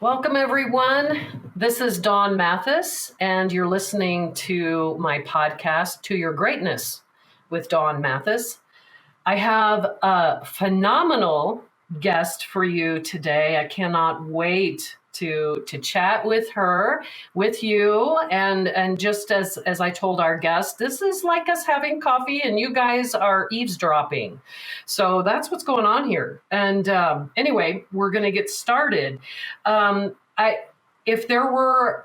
Welcome, everyone. This is Dawn Mathis, and you're listening to my podcast, To Your Greatness with Dawn Mathis. I have a phenomenal guest for you today. I cannot wait to chat with her, with you, and just as I told our guest, this is like us having coffee, and you guys are eavesdropping. So that's what's going on here. And anyway, we're going to get started. I if there were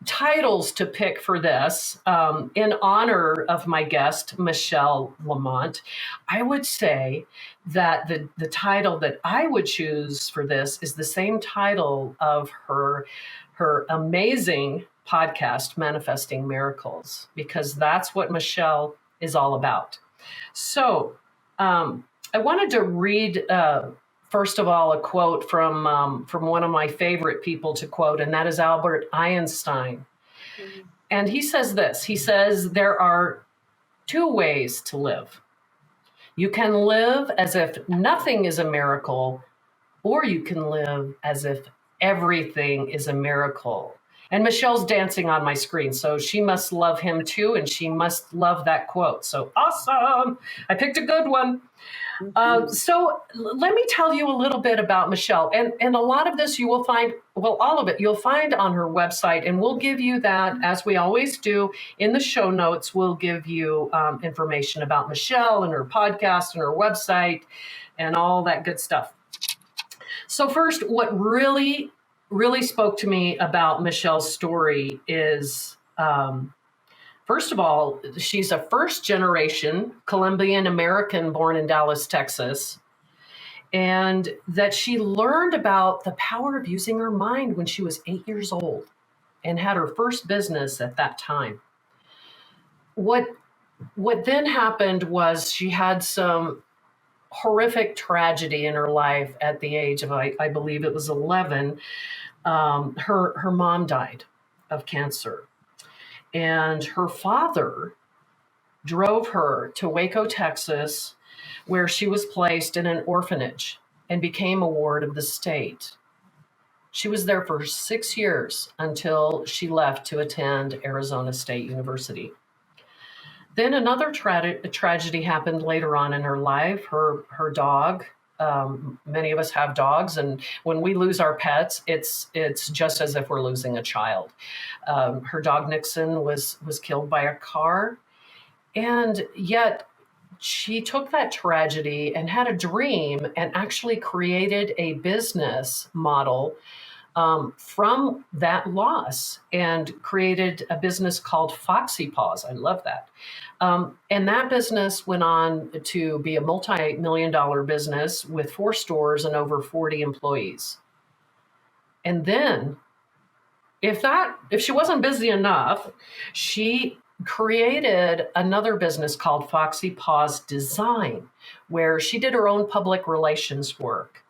titles to pick for this in honor of my guest, Michelle Lamont, I would say that the title that I would choose for this is the same title of her amazing podcast, Manifesting Miracles, because that's what Michelle is all about. So I wanted to read first of all, a quote from one of my favorite people to quote, and that is Albert Einstein. Mm-hmm. And he says this. He says, there are two ways to live. You can live as if nothing is a miracle, or you can live as if everything is a miracle. And Michelle's dancing on my screen, so she must love him too, and she must love that quote. So awesome. I picked a good one. So let me tell you a little bit about Michelle. And a lot of this you will find, well, all of it you'll find on her website. And we'll give you that, as we always do, in the show notes. We'll give you information about Michelle and her podcast and her website and all that good stuff. So first, what really, really spoke to me about Michelle's story is, first of all, she's a first generation Colombian American born in Dallas, Texas, and that she learned about the power of using her mind when she was 8 years old and had her first business at that time. What then happened was she had some horrific tragedy in her life at the age of, I believe it was 11. Her mom died of cancer. And her father drove her to Waco, Texas, where she was placed in an orphanage and became a ward of the state. She was there for 6 years until she left to attend Arizona State University. Then another tragedy happened later on in her life. Her dog, many of us have dogs, and when we lose our pets, it's just as if we're losing a child. Her dog Nixon was killed by a car, and yet she took that tragedy and had a dream and actually created a business model from that loss and created a business called Foxy Paws. I love that. And that business went on to be a multi-million-dollar business with 4 stores and over 40 employees. And then, if she wasn't busy enough, she created another business called Foxy Paws Design, where she did her own public relations work.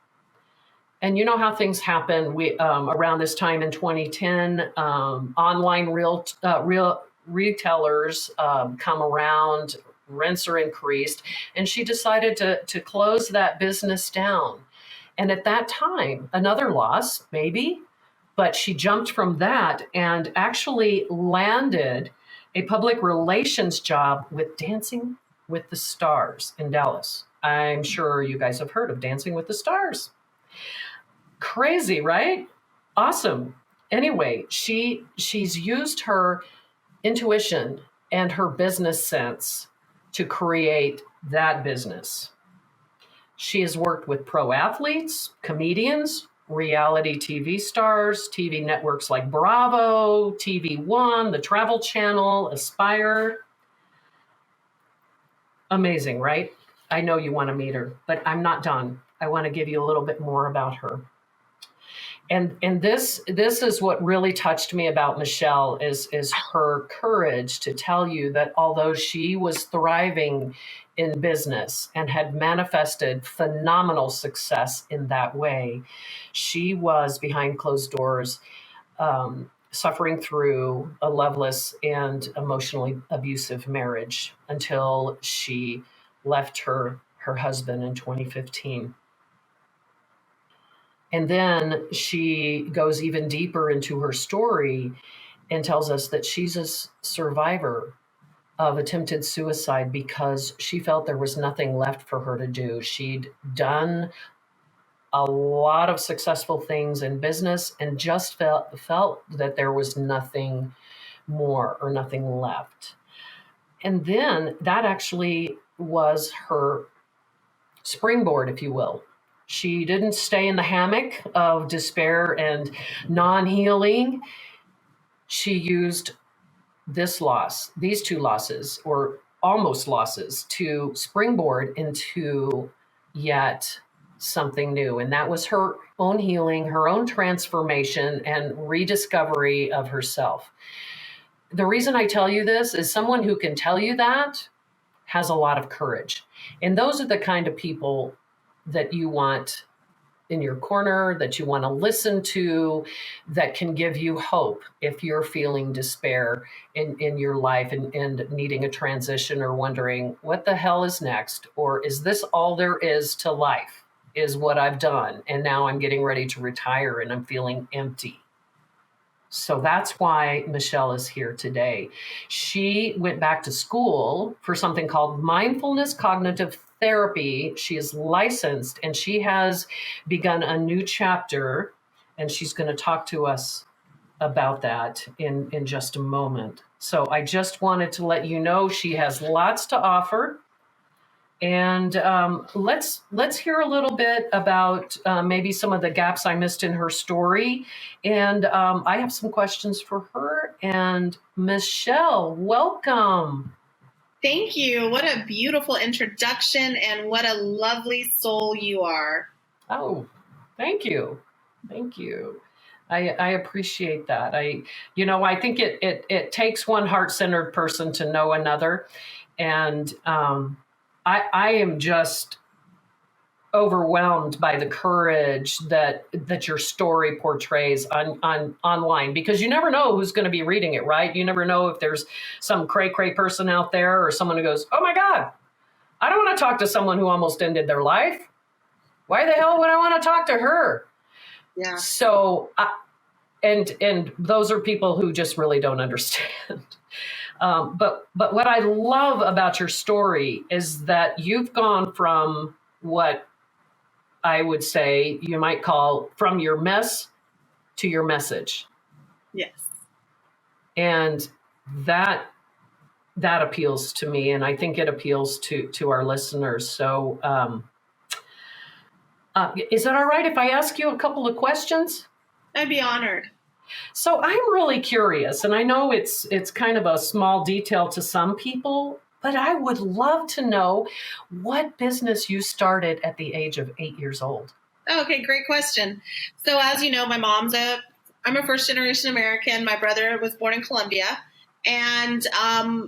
And you know how things happen. We around this time in 2010, online retailers come around, rents are increased, and she decided to close that business down. And at that time, another loss, maybe, but she jumped from that and actually landed a public relations job with Dancing with the Stars in Dallas. I'm sure you guys have heard of Dancing with the Stars. Crazy, right? Awesome. Anyway, she's used her intuition and her business sense to create that business. She has worked with pro athletes, comedians, reality TV stars, TV networks like Bravo, TV One, the Travel Channel, Aspire. Amazing, right? I know you want to meet her, but I'm not done. I want to give you a little bit more about her. And this is what really touched me about Michelle is her courage to tell you that although she was thriving in business and had manifested phenomenal success in that way, she was behind closed doors, suffering through a loveless and emotionally abusive marriage until she left her husband in 2015. And then she goes even deeper into her story and tells us that she's a survivor of attempted suicide because she felt there was nothing left for her to do. She'd done a lot of successful things in business and just felt that there was nothing more or nothing left. And then that actually was her springboard, if you will. She didn't stay in the hammock of despair and non-healing. She used these two losses, or almost losses, to springboard into yet something new. And that was her own healing, her own transformation, and rediscovery of herself. The reason I tell you this is someone who can tell you that has a lot of courage. And those are the kind of people that you want in your corner, that you want to listen to, that can give you hope if you're feeling despair in your life and needing a transition or wondering what the hell is next, or is this all there is to life, is what I've done. And now I'm getting ready to retire and I'm feeling empty. So that's why Michelle is here today. She went back to school for something called mindfulness cognitive therapy. She is licensed and she has begun a new chapter, and she's going to talk to us about that in just a moment. So I just wanted to let you know she has lots to offer. And let's hear a little bit about maybe some of the gaps I missed in her story. And I have some questions for her. And Michelle, welcome. Thank you. What a beautiful introduction, and what a lovely soul you are. Oh, thank you. Thank you. I appreciate that. I think it takes one heart-centered person to know another. And I am just overwhelmed by the courage that your story portrays on online, because you never know who's going to be reading it, right? You never know if there's some cray person out there or someone who goes, "Oh my God, I don't want to talk to someone who almost ended their life. Why the hell would I want to talk to her?" Yeah. So, and those are people who just really don't understand. But what I love about your story is that you've gone from what I would say you might call from your mess to your message. Yes. And that appeals to me, and I think it appeals to our listeners. So is it all right if I ask you a couple of questions? I'd be honored. So I'm really curious, and I know it's kind of a small detail to some people, but I would love to know what business you started at the age of 8 years old. Okay, great question. So as you know, I'm a first generation American. My brother was born in Colombia, and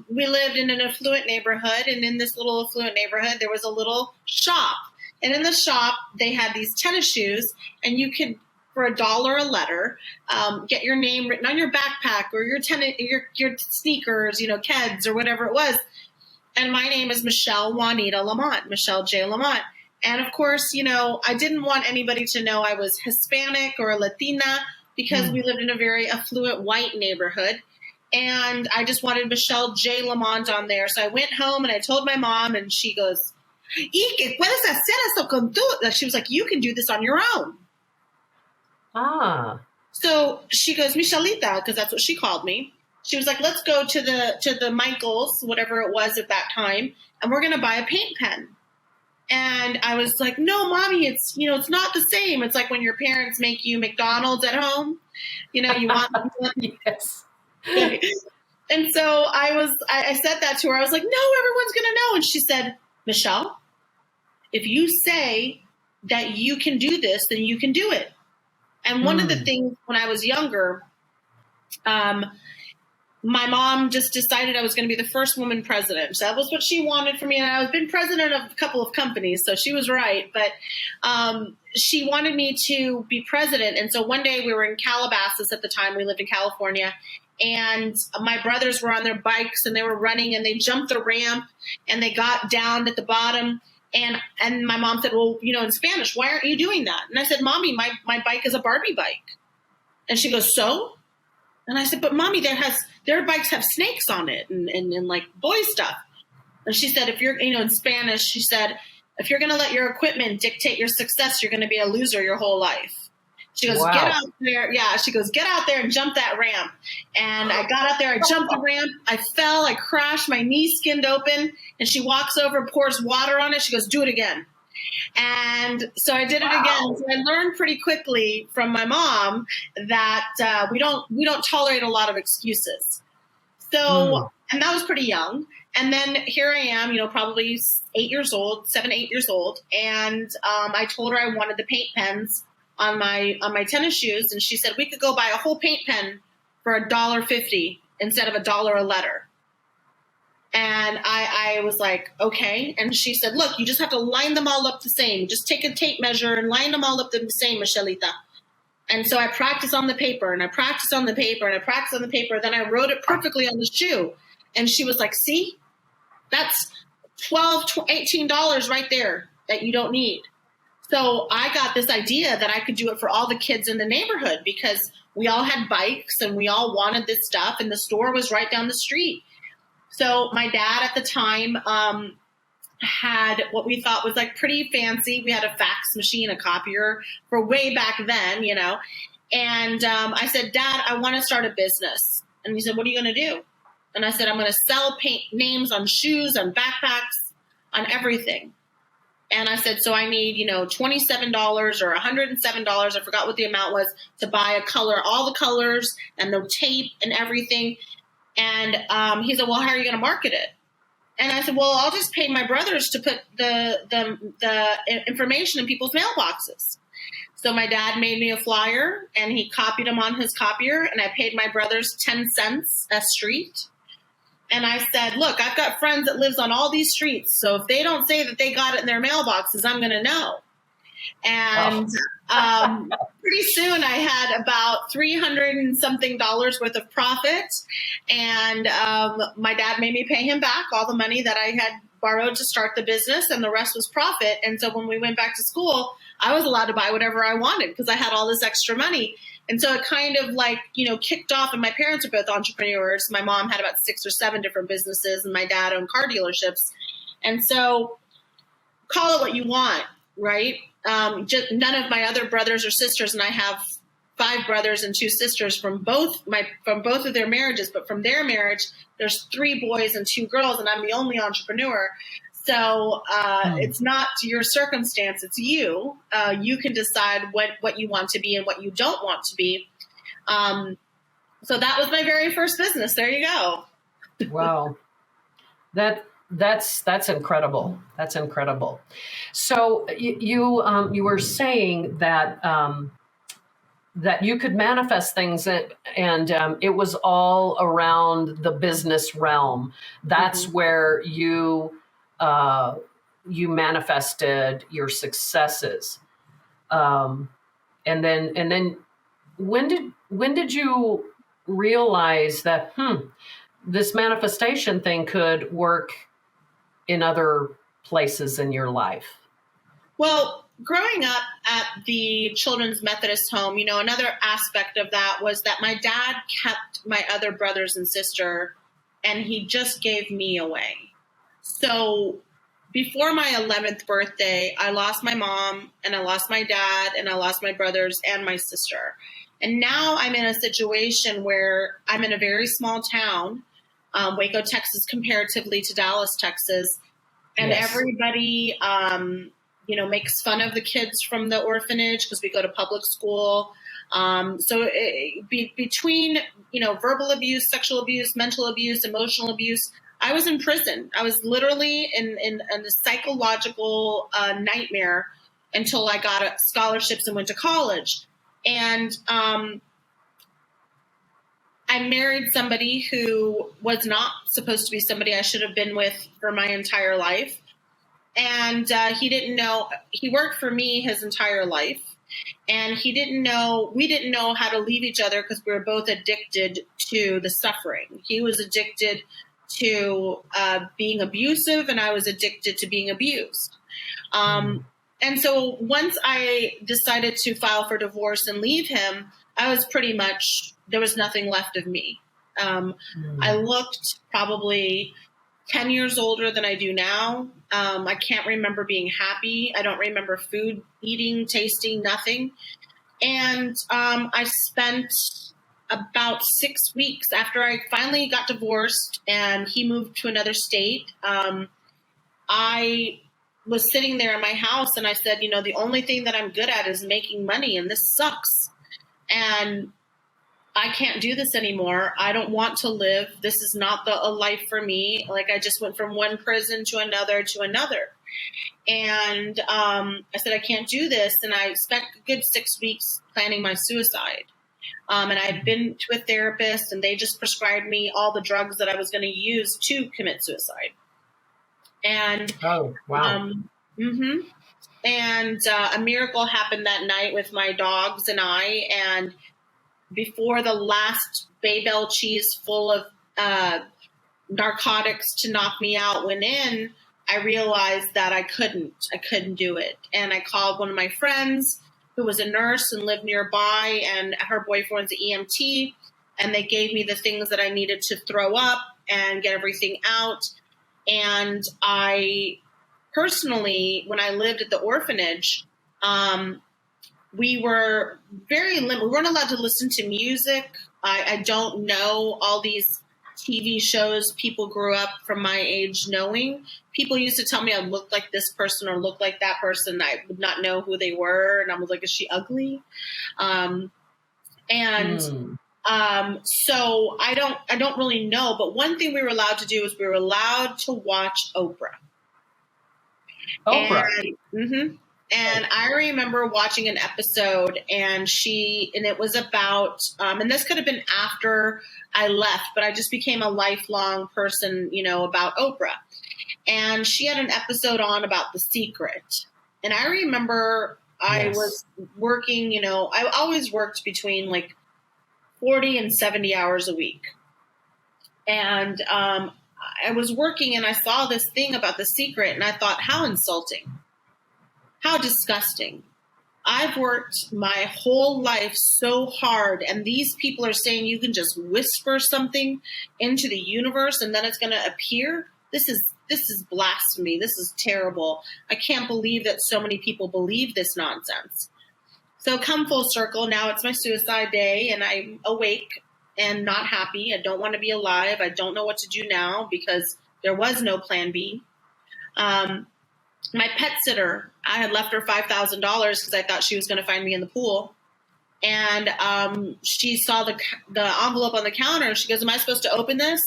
we lived in an affluent neighborhood. And in this little affluent neighborhood, there was a little shop. And in the shop, they had these tennis shoes, and you could, for $1 a letter, get your name written on your backpack or your sneakers, Keds or whatever it was. And my name is Michelle Juanita Lamont, Michelle J Lamont. And of course, I didn't want anybody to know I was Hispanic or Latina, because we lived in a very affluent white neighborhood. And I just wanted Michelle J Lamont on there. So I went home and I told my mom, and she goes, "¿Y qué puedes hacer eso con tú?" She was like, "You can do this on your own." Ah. So she goes, "Michelita," because that's what she called me. She was like, "Let's go to the Michaels, whatever it was at that time, and we're going to buy a paint pen." And I was like, "No, Mommy, it's not the same. It's like when your parents make you McDonald's at home. You want." Yes. And so I said that to her. I was like, "No, everyone's going to know." And she said, "Michelle, if you say that you can do this, then you can do it." And one of the things when I was younger, my mom just decided I was going to be the first woman president. So that was what she wanted for me. And I've been president of a couple of companies, so she was right. But she wanted me to be president. And so one day we were in Calabasas at the time. We lived in California. And my brothers were on their bikes and they were running, and they jumped the ramp and they got down at the bottom. And my mom said, well, in Spanish, why aren't you doing that? And I said, Mommy, my bike is a Barbie bike. And she goes, so? And I said, but Mommy, their bikes have snakes on it and like boy stuff. And she said, if you're, in Spanish, she said, if you're going to let your equipment dictate your success, you're going to be a loser your whole life. She goes, Wow. Get out there. Yeah. She goes, get out there and jump that ramp. And I got out there. I jumped the ramp. I fell. I crashed. My knee skinned open. And she walks over, pours water on it. She goes, do it again. And so I did it again. So I learned pretty quickly from my mom that we don't tolerate a lot of excuses. So, and that was pretty young. And then here I am, probably 7, 8 years old. And I told her I wanted the paint pens on my tennis shoes. And she said, we could go buy a whole paint pen for $1.50 instead of $1 a letter. And I was like, okay. And she said, look, you just have to line them all up the same. Just take a tape measure and line them all up the same, Michelita. And so I practiced on the paper and I practiced on the paper and I practiced on the paper. Then I wrote it perfectly on the shoe. And she was like, see, that's $12, $18 right there that you don't need. So I got this idea that I could do it for all the kids in the neighborhood because we all had bikes and we all wanted this stuff. And the store was right down the street. So my dad at the time had what we thought was like pretty fancy. We had a fax machine, a copier for way back then, And I said, Dad, I want to start a business. And he said, what are you going to do? And I said, I'm going to sell paint names on shoes, on backpacks, on everything. And I said, so I need, $27 or $107. I forgot what the amount was to buy a color, all the colors and the tape and everything. And he said, well, how are you going to market it? And I said, well, I'll just pay my brothers to put the information in people's mailboxes. So my dad made me a flyer and he copied them on his copier. And I paid my brothers 10 cents a street. And I said, look, I've got friends that lives on all these streets. So if they don't say that they got it in their mailboxes, I'm going to know. And pretty soon I had about $300 and something worth of profit. And my dad made me pay him back all the money that I had borrowed to start the business, and the rest was profit. And so when we went back to school, I was allowed to buy whatever I wanted because I had all this extra money. And so it kind of kicked off, and my parents are both entrepreneurs. My mom had about 6 or 7 different businesses and my dad owned car dealerships. And so call it what you want, right? Just none of my other brothers or sisters, and I have 5 brothers and 2 sisters from both of their marriages, but from their marriage, there's 3 boys and 2 girls, and I'm the only entrepreneur. So it's not your circumstance, it's you. You can decide what you want to be and what you don't want to be. So that was my very first business. There you go. Wow. That's incredible. That's incredible. So you were saying that that you could manifest things and it was all around the business realm. That's where you manifested your successes. And then when did you realize that this manifestation thing could work in other places in your life? Well, growing up at the Children's Methodist home, another aspect of that was that my dad kept my other brothers and sister, and he just gave me away. So before my 11th birthday, I lost my mom and I lost my dad and I lost my brothers and my sister. And now I'm in a situation where I'm in a very small town, Waco, Texas, comparatively to Dallas, Texas. And Yes. Everybody, makes fun of the kids from the orphanage because we go to public school. Between, verbal abuse, sexual abuse, mental abuse, emotional abuse, I was in prison. I was literally in a psychological nightmare until I got scholarships and went to college. And I married somebody who was not supposed to be somebody I should have been with for my entire life. And he didn't know, he worked for me his entire life. And we didn't know how to leave each other because we were both addicted to the suffering. He was addicted to being abusive, and I was addicted to being abused. And so once I decided to file for divorce and leave him, I was pretty much, there was nothing left of me. I looked probably 10 years older than I do now. I can't remember being happy. I don't remember food, eating, tasting, nothing. And I spent about 6 weeks after I finally got divorced and he moved to another state. I was sitting there in my house and I said, you know, the only thing that I'm good at is making money and this sucks. And I can't do this anymore. I don't want to live. This is not a life for me. Like I just went from one prison to another to another. And I said, I can't do this. And I spent a good 6 weeks planning my suicide. And I had been to a therapist and they just prescribed me all the drugs that I was going to use to commit suicide. And oh, wow. And a miracle happened that night with my dogs and I. And before the last Baybell cheese full of narcotics to knock me out went in, I realized that I couldn't do it. And I called one of my friends who was a nurse and lived nearby, and her boyfriend was an EMT, and they gave me the things that I needed to throw up and get everything out. And I personally, when I lived at the orphanage, we were very limited. We weren't allowed to listen to music. I don't know all these TV shows people grew up from my age knowing. People used to tell me I looked like this person or looked like that person. I would not know who they were. And I was like, is she ugly? So I don't really know. But one thing we were allowed to do is we were allowed to watch Oprah. And I remember watching an episode and it was about, and this could have been after I left, but I just became a lifelong person, you know, about Oprah. And she had an episode on about The Secret. And I remember I was working, you know, I always worked between like 40 and 70 hours a week. And I was working and I saw this thing about The Secret and I thought, how insulting. How disgusting. I've worked my whole life so hard, and these people are saying you can just whisper something into the universe and then it's going to appear. This is blasphemy. This is terrible. I can't believe that so many people believe this nonsense. So come full circle. Now it's my suicide day and I'm awake and not happy. I don't want to be alive. I don't know what to do now because there was no plan B. My pet sitter, I had left her $5,000 because I thought she was going to find me in the pool. And she saw the envelope on the counter and she goes, am I supposed to open this?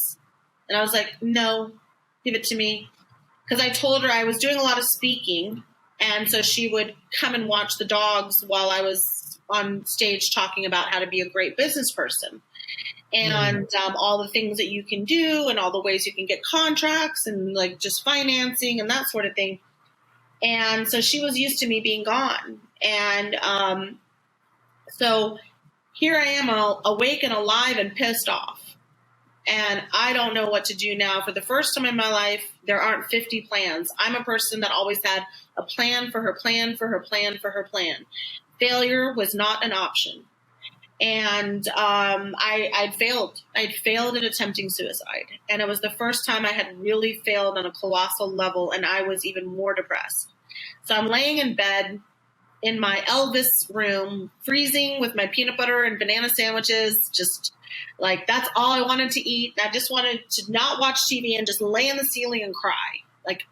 And I was like, no, give it to me. Because I told her I was doing a lot of speaking. And so she would come and watch the dogs while I was on stage talking about how to be a great business person. And all the things that you can do and all the ways you can get contracts and like just financing and that sort of thing. And so she was used to me being gone. And so here I am awake and alive and pissed off. And I don't know what to do now. For the first time in my life, there aren't 50 plans. I'm a person that always had a plan for her plan, for her plan, for her plan. Failure was not an option. And I'd failed. I'd failed at attempting suicide. And it was the first time I had really failed on a colossal level, and I was even more depressed. So I'm laying in bed in my Elvis room, freezing with my peanut butter and banana sandwiches, just like that's all I wanted to eat. I just wanted to not watch TV and just lay in the ceiling and cry. Like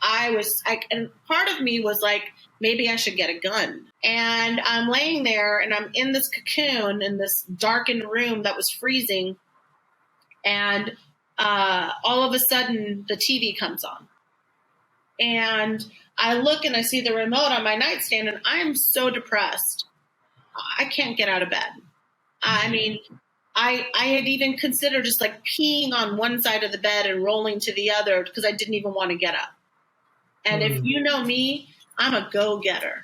and part of me was like, maybe I should get a gun. And I'm laying there and I'm in this cocoon in this darkened room that was freezing. And all of a sudden the TV comes on. And I look and I see the remote on my nightstand and I'm so depressed. I can't get out of bed. I mean, I had even considered just like peeing on one side of the bed and rolling to the other because I didn't even want to get up. And if you know me, I'm a go-getter.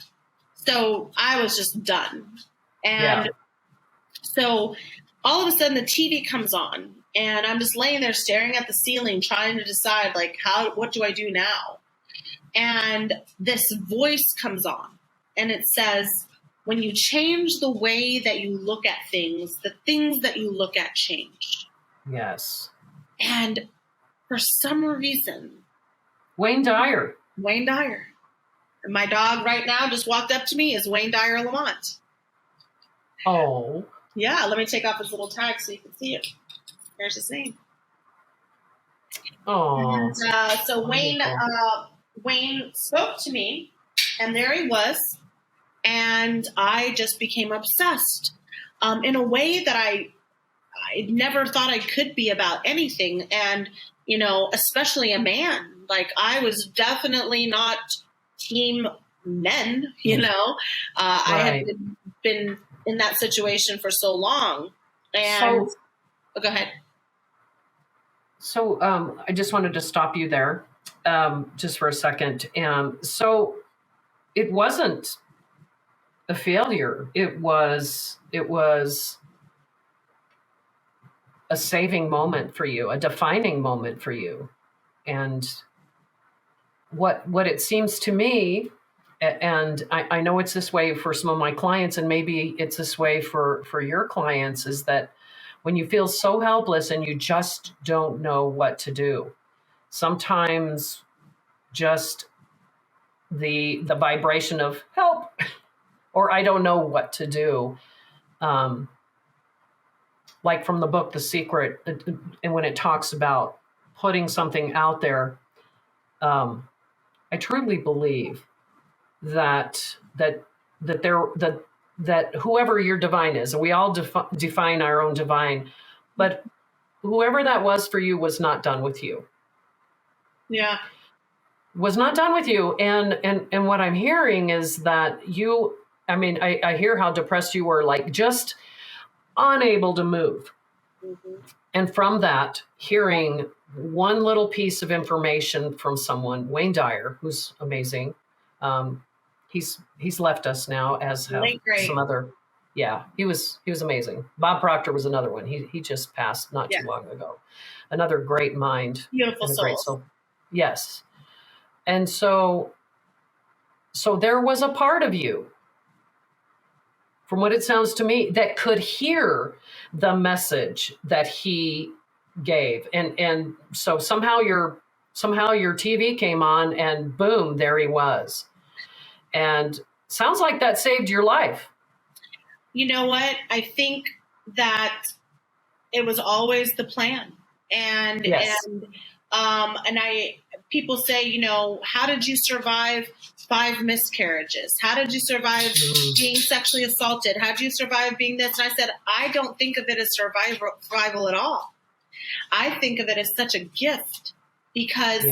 So I was just done. And so all of a sudden the TV comes on and I'm just laying there staring at the ceiling, trying to decide like what do I do now? And this voice comes on and it says, when you change the way that you look at things, the things that you look at change. Yes. And for some reason, Dyer. Wayne Dyer. And my dog right now just walked up to me is Wayne Dyer Lamont. Oh. Yeah, let me take off his little tag so you can see it. There's his name. Oh. And so Wayne spoke to me, and there he was, and I just became obsessed in a way that I never thought I could be about anything. And, you know, especially a man. Like, I was definitely not team men, you know. I had been in that situation for so long. And go ahead. So I just wanted to stop you there just for a second. So it wasn't a failure. It was a saving moment for you, a defining moment for you. And what it seems to me, and I know it's this way for some of my clients, and maybe it's this way for your clients, is that when you feel so helpless and you just don't know what to do, sometimes just the vibration of help or I don't know what to do, like from the book The Secret, and when it talks about putting something out there, I truly believe that whoever your divine is, and we all define our own divine, but whoever that was for you was not done with you. Yeah. Was not done with you. And what I'm hearing is that you, I mean, I hear how depressed you were, like just unable to move. Mm-hmm. And from that, hearing one little piece of information from someone, Wayne Dyer, who's amazing. He's left us now, as have some other. Yeah, he was amazing. Bob Proctor was another one. He just passed not too long ago. Another great mind. Beautiful soul. Great soul. Yes. And so there was a part of you, from what it sounds to me, that could hear the message that he gave. And so somehow your TV came on and boom, there he was. And sounds like that saved your life. You know what? I think that it was always the plan. And yes. People say, you know, how did you survive 5 miscarriages? How did you survive being sexually assaulted? How did you survive being this? And I said, I don't think of it as survival at all. I think of it as such a gift, because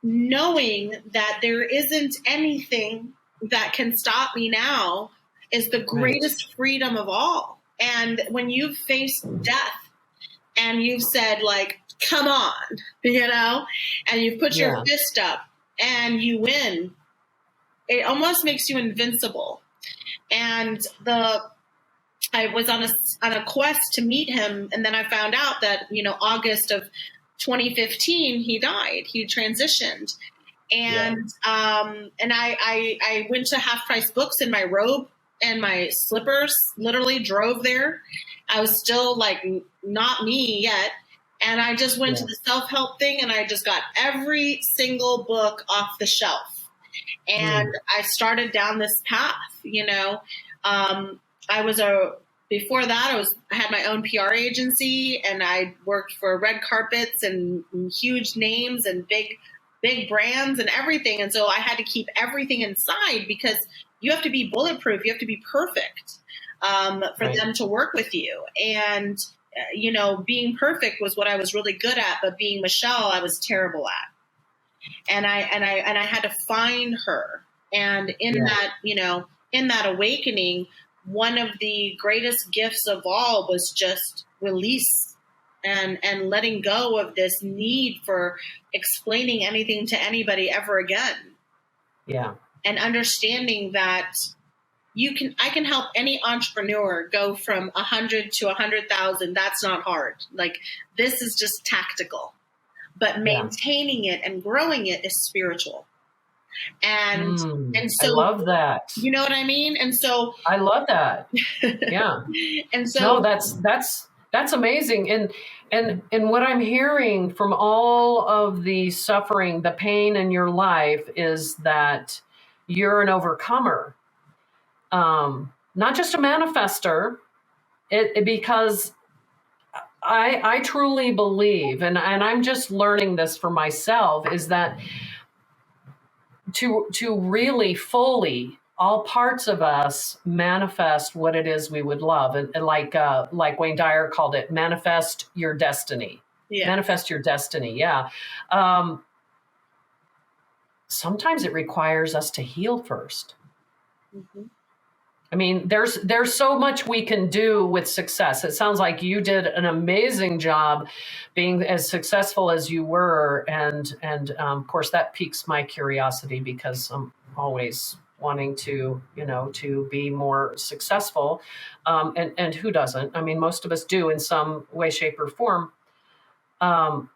knowing that there isn't anything that can stop me now is the greatest freedom of all. And when you've faced death and you've said, like, come on, you know, and you've put your fist up and you win, it almost makes you invincible. And I was on a quest to meet him, and then I found out that, you know, August of 2015 he died. He transitioned, and I went to Half Price Books in my robe and my slippers. Literally drove there. I was still like not me yet, and I just went to the self-help thing, and I just got every single book off the shelf, and I started down this path. You know. Before that, I had my own PR agency, and I worked for red carpets and huge names and big brands and everything. And so I had to keep everything inside, because you have to be bulletproof. You have to be perfect for them to work with you. And, you know, being perfect was what I was really good at, but being Michelle, I was terrible at. And I had to find her. And in that, you know, in that awakening, one of the greatest gifts of all was just release and letting go of this need for explaining anything to anybody ever again. Yeah. And understanding that I can help any entrepreneur go from 100 to 100,000. That's not hard. Like, this is just tactical, but maintaining it and growing it is spiritual. And and I so, love that. you know what I mean? And so, I love that. Yeah. and No, so, that's amazing. And what I'm hearing from all of the suffering, the pain in your life is that you're an overcomer. Not just a manifester, because I truly believe, and I'm just learning this for myself, is that to really fully all parts of us manifest what it is we would love, and like Wayne Dyer called it, manifest your destiny. yeah. Manifest your destiny. Yeah. Um, Sometimes it requires us to heal first. Mm-hmm. I mean, there's so much we can do with success. It sounds like you did an amazing job being as successful as you were, and of course that piques my curiosity because I'm always wanting to to be more successful, and who doesn't? I mean, most of us do in some way, shape, or form. Um,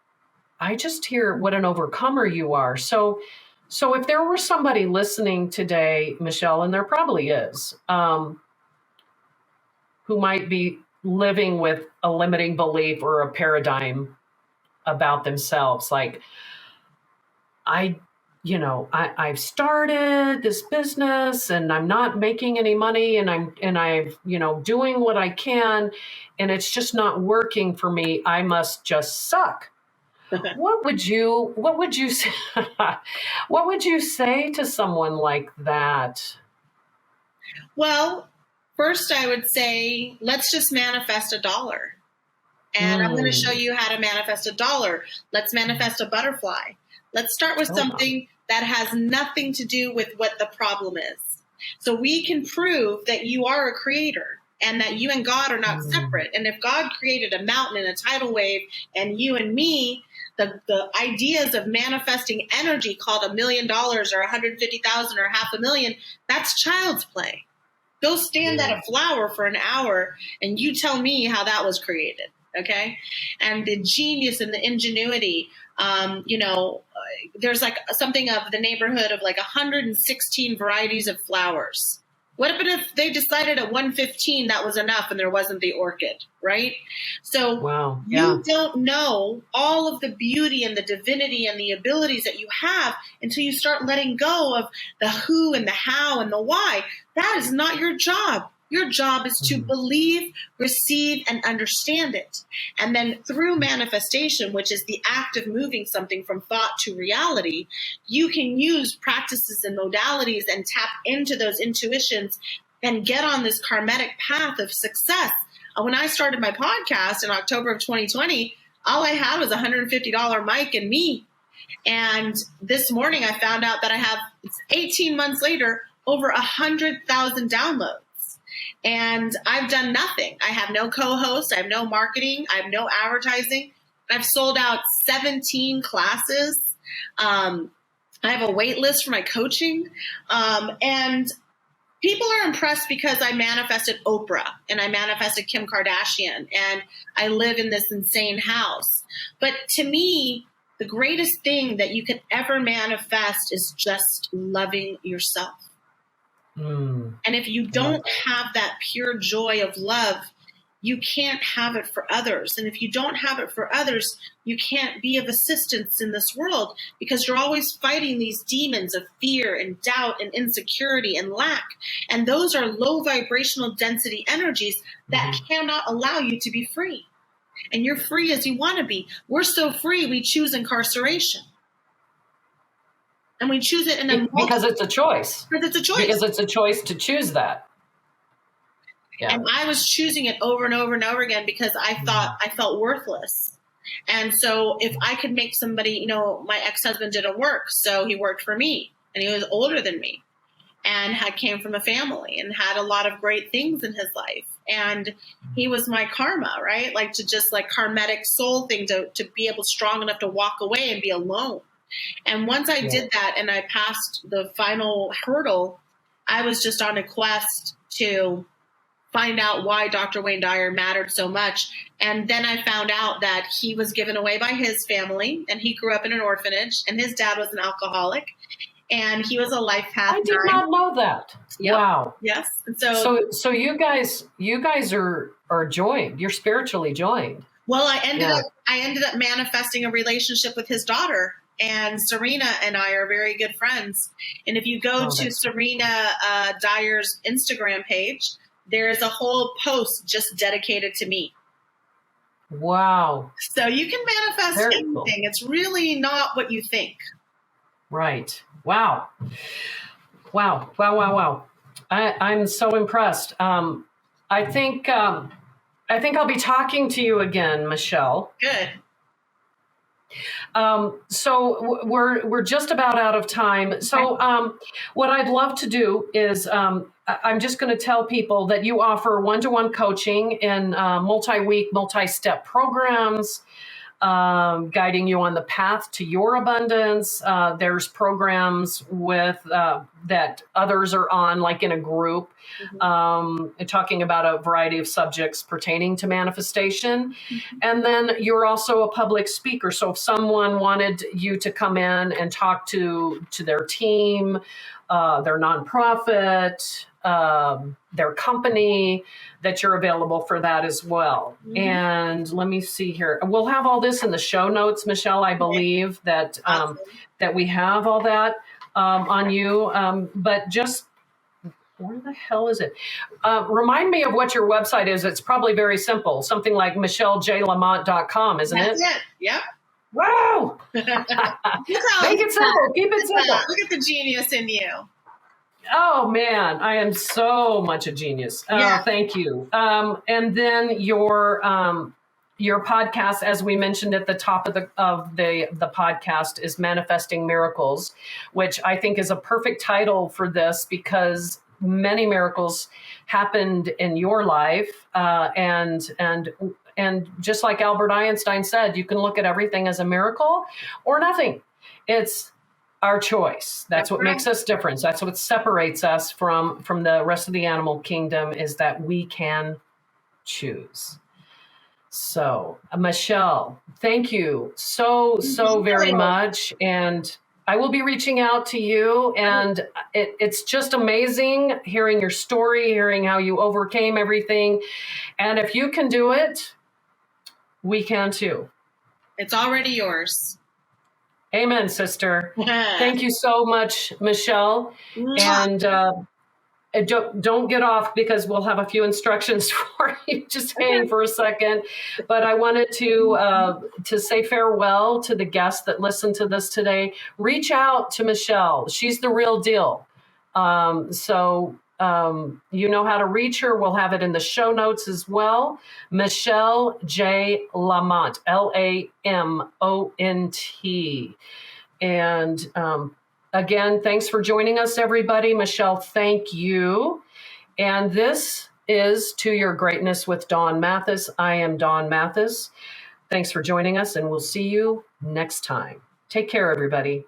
I just hear what an overcomer you are. So if there were somebody listening today, Michelle, and there probably is, who might be living with a limiting belief or a paradigm about themselves, like I, I've started this business and I'm not making any money, and I've doing what I can, and it's just not working for me. I must just suck. What would you say, what would you say to someone like that? Well, first I would say, let's just manifest $1. And I'm going to show Mm. you how to manifest $1. Let's manifest a butterfly. Let's start with Oh, wow. something that has nothing to do with what the problem is. So we can prove that you are a creator and that you and God are not Mm. separate. And if God created a mountain and a tidal wave and you and me, the ideas of manifesting energy called $1 million or 150,000 or 500,000, that's child's play. Go stand at Yeah. a flower for an hour and you tell me how that was created. Okay. And the genius and the ingenuity, there's like something of the neighborhood of like 116 varieties of flowers. What if they decided at 115 that was enough and there wasn't the orchid, right? So Wow. Yeah. you don't know all of the beauty and the divinity and the abilities that you have until you start letting go of the who and the how and the why. That is not your job. Your job is to believe, receive, and understand it. And then through manifestation, which is the act of moving something from thought to reality, you can use practices and modalities and tap into those intuitions and get on this karmatic path of success. When I started my podcast in October of 2020, all I had was a $150 mic and me. And this morning I found out that I have, 18 months later, over 100,000 downloads. And I've done nothing. I have no co-host. I have no marketing. I have no advertising. I've sold out 17 classes. I have a wait list for my coaching. And people are impressed because I manifested Oprah and I manifested Kim Kardashian and I live in this insane house. But to me, the greatest thing that you could ever manifest is just loving yourself. Mm. And if you don't have that pure joy of love, you can't have it for others. And if you don't have it for others, you can't be of assistance in this world because you're always fighting these demons of fear and doubt and insecurity and lack. And those are low vibrational density energies that cannot allow you to be free. And you're free as you want to be. We're so free, we choose incarceration. And we choose it Because it's a choice. Because it's a choice. Because it's a choice to choose that. Yeah. And I was choosing it over and over and over again because I thought I felt worthless. And so if I could make somebody, my ex-husband didn't work, so he worked for me, and he was older than me and came from a family and had a lot of great things in his life. And he was my karma, right? Like to just like karmatic soul thing to be able strong enough to walk away and be alone. And once I did that and I passed the final hurdle, I was just on a quest to find out why Dr. Wayne Dyer mattered so much. And then I found out that he was given away by his family and he grew up in an orphanage and his dad was an alcoholic. and he was a life path I did 9. not know that. Yep. Wow. Yes. And So you guys are joined. You're spiritually joined. well, I ended up manifesting a relationship with his daughter, and Serena and I are very good friends. And if you go to Serena Dyer's Instagram page, there's a whole post just dedicated to me. Wow. So you can manifest Very anything. cool. It's really not what you think. Right. Wow. Wow. Wow. Wow. Wow. I'm so impressed. I think I'll be talking to you again, Michelle. Good. So we're just about out of time. So what I'd love to do is I'm just going to tell people that you offer one-to-one coaching in multi-week, multi-step programs, guiding you on the path to your abundance. There's programs with that others are on, like in a group, talking about a variety of subjects pertaining to manifestation. And then you're also a public speaker. So if someone wanted you to come in and talk to their team, their nonprofit, their company, that you're available for that as well. And let me see here. We'll have all this in the show notes, Michelle. I believe that that we have all that on you. But just where the hell is it? Remind me of what your website is. It's probably very simple. Something like michellejlamont.com, isn't it? That's it. Yep. Wow. Make it simple. Keep it simple. Look at the genius in you. Oh man, I am so much a genius. Thank you. And then your podcast, as we mentioned at the top of the podcast, is Manifesting Miracles, which I think is a perfect title for this because many miracles happened in your life, and just like Albert Einstein said, you can look at everything as a miracle or nothing. It's our choice. That's what makes us different. That's what separates us from the rest of the animal kingdom, is that we can choose. So, Michelle, thank you so very much. And I will be reaching out to you. And it's just amazing hearing your story, hearing how you overcame everything. And if you can do it, we can too. It's already yours. Amen, sister. Thank you so much, Michelle. And don't get off, because we'll have a few instructions for you. Just hang for a second. But I wanted to say farewell to the guests that listened to this today. Reach out to Michelle. She's the real deal. You know how to reach her. We'll have it in the show notes as well. Michelle J Lamont, Lamont. And again, thanks for joining us, everybody. Michelle, thank you. And this is To Your Greatness with Dawn Mathis. I am Dawn Mathis. Thanks for joining us, and we'll see you next time. Take care, everybody.